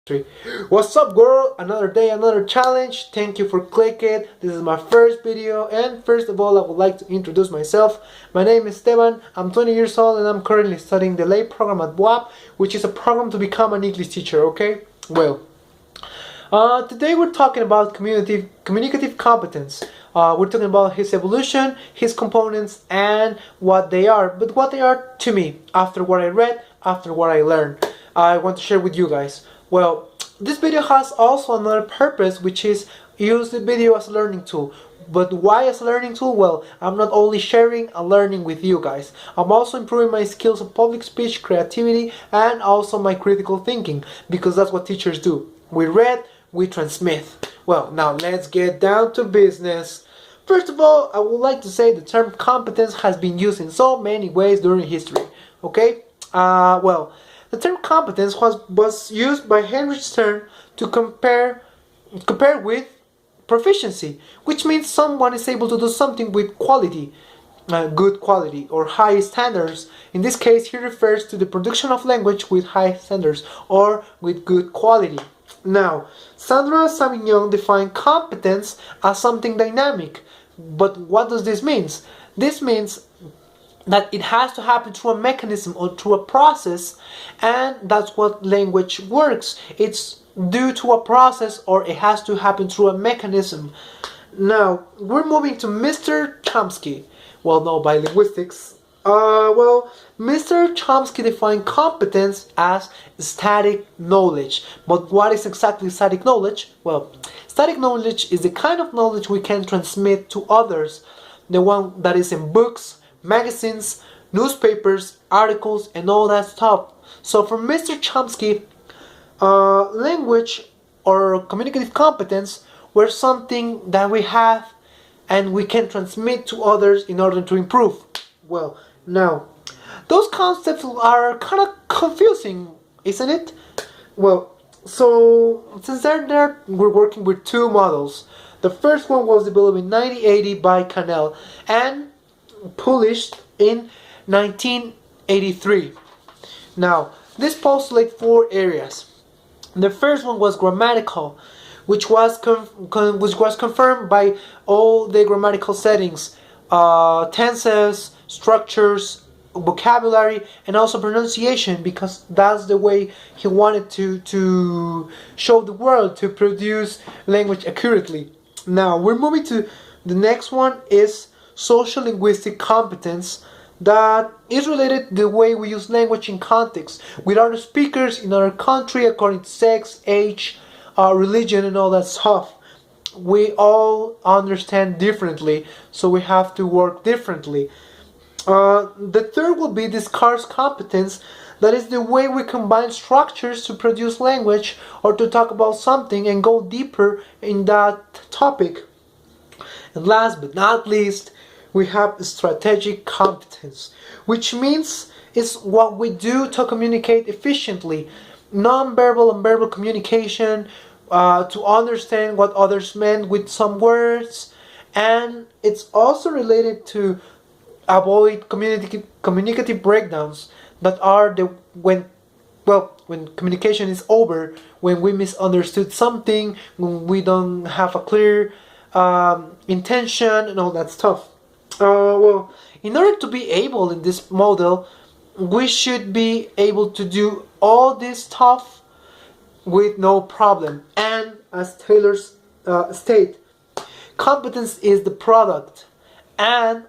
Three. What's up, girl? Another day, another challenge. Thank you for clicking. This is my first video, and first of all, I would like to introduce myself. My name is Esteban. I'm 20 years old, and I'm currently studying the late program at WAP, which is a program to become an English teacher. Okay? Well, today we're talking about communicative competence. We're talking about his evolution, his components, and what they are. But what they are to me, after what I read, after what I learned, I want to share with you guys. Well, this video has also another purpose, which is use the video as a learning tool. But why as a learning tool? Well, I'm not only sharing and learning with you guys. I'm also improving my skills of public speech, creativity, and also my critical thinking, because that's what teachers do. We read, we transmit. Well, now let's get down to business. First of all, I would like to say the term competence has been used in so many ways during history. Okay? The term competence was used by Henry Stern to compare with proficiency, which means someone is able to do something with quality, good quality, or high standards. In this case, he refers to the production of language with high standards or with good quality. Now, Sandra Savignon defined competence as something dynamic. But what does this mean? This means that it has to happen through a mechanism or through a process, and that's what language works. It's due to a process, or it has to happen through a mechanism. Now we're moving to Mr. Chomsky. Well, no, by linguistics. Mr. Chomsky defined competence as static knowledge. But what is exactly static knowledge? Well, static knowledge is the kind of knowledge we can transmit to others, the one that is in books, magazines, newspapers, articles, and all that stuff. So for Mr. Chomsky, language or communicative competence were something that we have and we can transmit to others in order to improve. Well, now, those concepts are kind of confusing, isn't it? Well, so since they're there, we're working with two models. The first one was developed in 1980 by Cannell and published in 1983. Now, this postulates four areas. The first one was grammatical, which was confirmed by all the grammatical settings, tenses, structures, vocabulary, and also pronunciation, because that's the way he wanted to show the world to produce language accurately. Now we're moving to the next one is social linguistic competence, that is related to the way we use language in context with other speakers in our country according to sex, age, religion, and all that stuff. We all understand differently, so we have to work differently. The third will be discourse competence, that is the way we combine structures to produce language or to talk about something and go deeper in that topic. And last but not least, we have strategic competence, which means it's what we do to communicate efficiently, non-verbal and verbal communication, to understand what others meant with some words, and it's also related to avoid communicative breakdowns that are the when communication is over, when we misunderstood something, when we don't have a clear intention and all that stuff. In order to be able in this model, we should be able to do all this stuff with no problem. And as Taylor state, competence is the product, and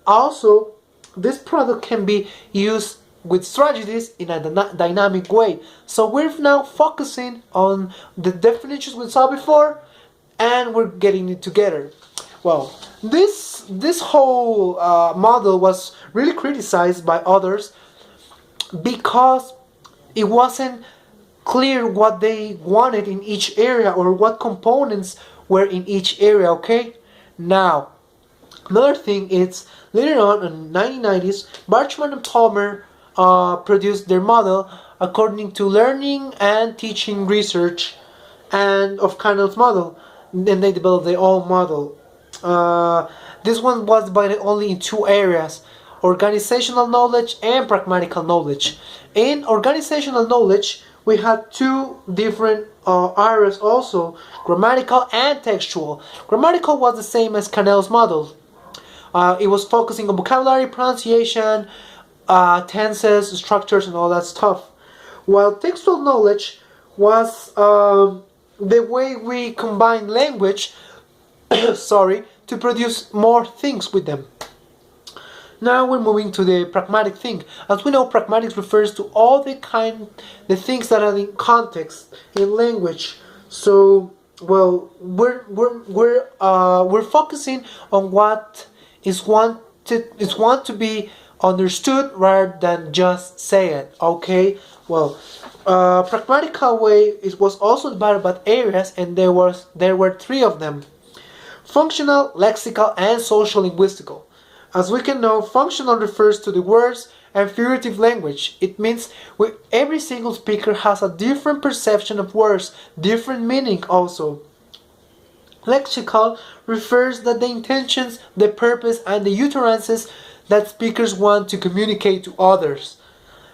also this product can be used with strategies in a dynamic way. So we're now focusing on the definitions we saw before, and we're getting it together. Well, this whole model was really criticized by others because it wasn't clear what they wanted in each area or what components were in each area. Okay, now another thing is later on in the 1990s, Barchman and Palmer produced their model according to learning and teaching research and of kind of model. Then they developed their own model. This one was divided only in two areas: organizational knowledge and pragmatical knowledge. In organizational knowledge, we had two different areas also, grammatical and textual. Grammatical was the same as Cannell's model. It was focusing on vocabulary, pronunciation, tenses, structures, and all that stuff. While textual knowledge was the way we combine language, sorry, to produce more things with them. Now we're moving to the pragmatic thing. As we know, pragmatics refers to all the things that are in context in language. So, well, we're focusing on what is want to be understood rather than just say it. Okay. Well, pragmatical way it was also divided by areas, and there were three of them: functional, lexical, and social linguistical. As we can know, functional refers to the words and figurative language. It means every single speaker has a different perception of words, different meaning also. Lexical refers to the intentions, the purpose, and the utterances that speakers want to communicate to others.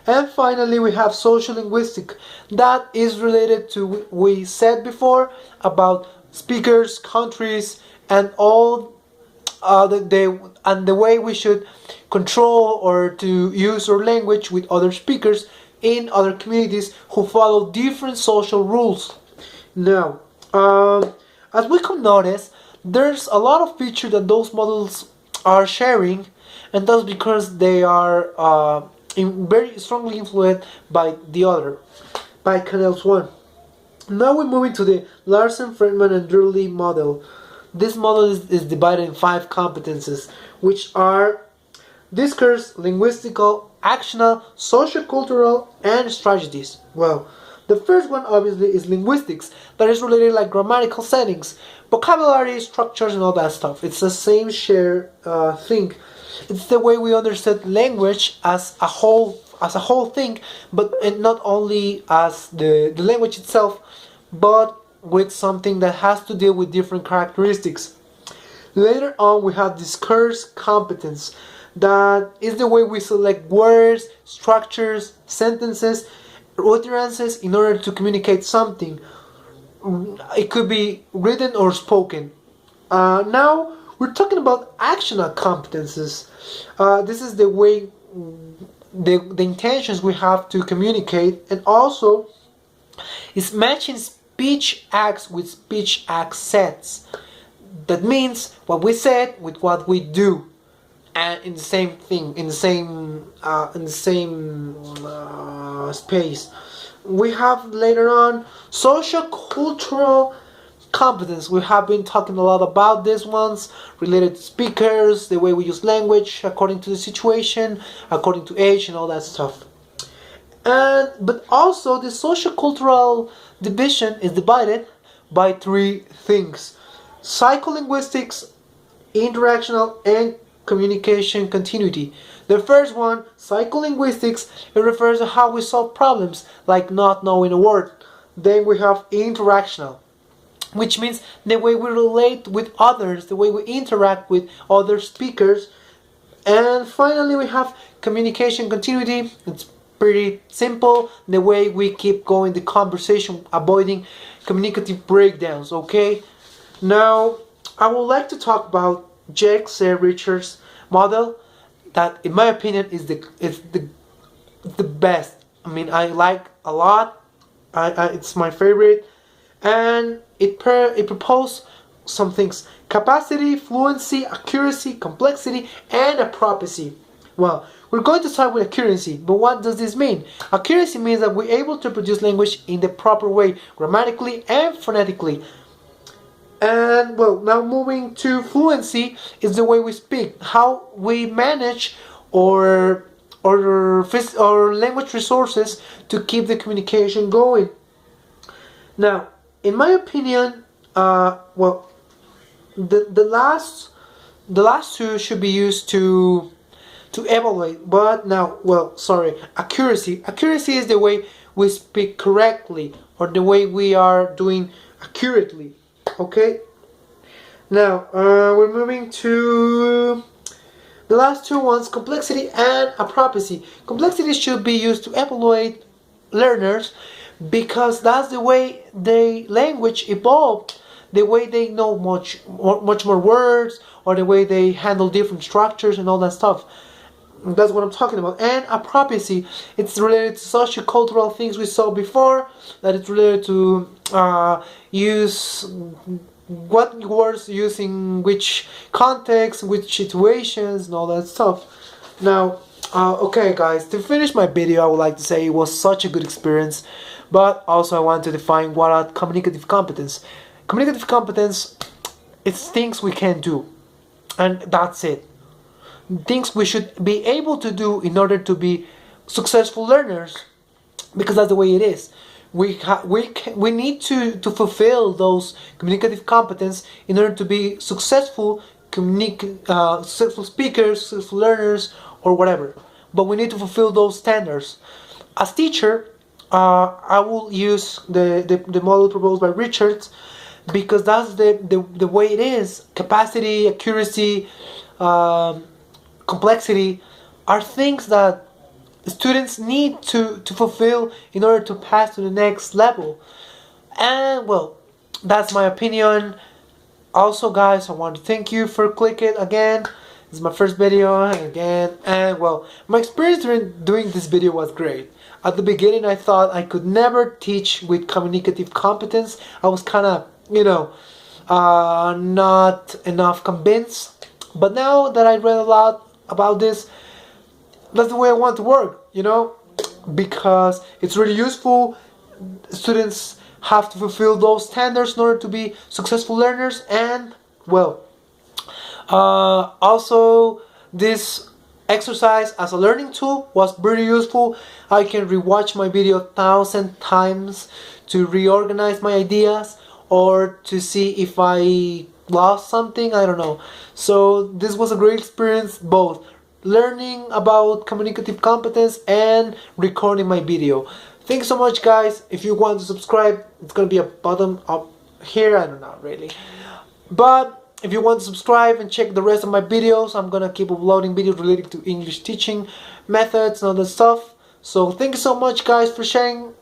And finally, we have social linguistic. That is related to what we said before about speakers, countries, and all the way we should control or to use our language with other speakers in other communities who follow different social rules. Now, as we can notice, there's a lot of features that those models are sharing, and that's because they are very strongly influenced by the other, by Cannell's one. Now we're moving to the Larsen, Friedman, and Durley model. This model is divided in 5 competences, which are discourse, linguistical, actional, sociocultural, and strategies. Well, the first one obviously is linguistics, that is related like grammatical settings, vocabulary, structures, and all that stuff. It's the same shared thing. It's the way we understand language as a whole thing, but not only as the language itself, but with something that has to deal with different characteristics. Later on, we have discourse competence. That is the way we select words, structures, sentences, utterances in order to communicate something. It could be written or spoken. Now we're talking about actional competences. This is the way the intentions we have to communicate, and also is matching speech acts with speech act sets. That means what we said with what we do, and in the same thing, in the same space. We have later on social cultural competence. We have been talking a lot about these ones related to speakers, the way we use language according to the situation, according to age, and all that stuff. But also the social cultural division is divided by 3 things: psycholinguistics, interactional, and communication continuity. The first one, psycholinguistics, it refers to how we solve problems, like not knowing a word. Then we have interactional, which means the way we relate with others, the way we interact with other speakers. And finally, we have communication continuity. It's pretty simple, the way we keep going the conversation, avoiding communicative breakdowns. Okay, now I would like to talk about Jake C. Richards' model, that in my opinion is the best. I mean, I like a lot. It's my favorite, and it proposed some things: capacity, fluency, accuracy, complexity, and apropriacy. Well, we're going to start with accuracy, but what does this mean? Accuracy means that we're able to produce language in the proper way, grammatically and phonetically. And well, now moving to fluency is the way we speak, how we manage our language resources to keep the communication going. Now, in my opinion, well, the last 2 should be used to evaluate. But now, well, sorry, accuracy. Accuracy is the way we speak correctly, or the way we are doing accurately. Okay. Now we're moving to the last 2 ones: complexity and apropriacy. Complexity should be used to evaluate learners because that's the way the language evolved, the way they know much more words, or the way they handle different structures and all that stuff. That's what I'm talking about. And appropriacy, it's related to socio-cultural things we saw before, that it's related to use what words use in which context, which situations, and all that stuff. Now, okay guys, to finish my video, I would like to say it was such a good experience, but also I want to define what are communicative competence. Communicative competence, it's things we can do, and that's it. Things we should be able to do in order to be successful learners, because that's the way it is. We need to fulfill those communicative competence in order to be successful successful speakers, successful learners, or whatever. But we need to fulfill those standards. As teacher, I will use the model proposed by Richards, because that's the way it is. Capacity, accuracy, complexity are things that students need to fulfill in order to pass to the next level. And well, that's my opinion. Also guys, I want to thank you for clicking again. This is my first video again, and well, my experience doing this video was great. At the beginning I thought I could never teach with communicative competence. I was kind of, not enough convinced, but now that I read a lot about this, that's the way I want to work, because it's really useful. Students have to fulfill those standards in order to be successful learners, and well, also this exercise as a learning tool was pretty useful. I can rewatch my video 1,000 times to reorganize my ideas, or to see if I lost something, I don't know. So this was a great experience, both learning about communicative competence and recording my video. Thanks so much guys. If you want to subscribe, it's gonna be a button up here, I don't know really, but if you want to subscribe and check the rest of my videos, I'm gonna keep uploading videos related to English teaching methods and other stuff. So thank you so much guys for sharing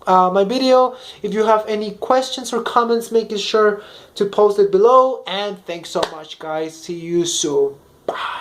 my video. If you have any questions or comments, make sure to post it below, and thanks so much guys. See you soon. Bye.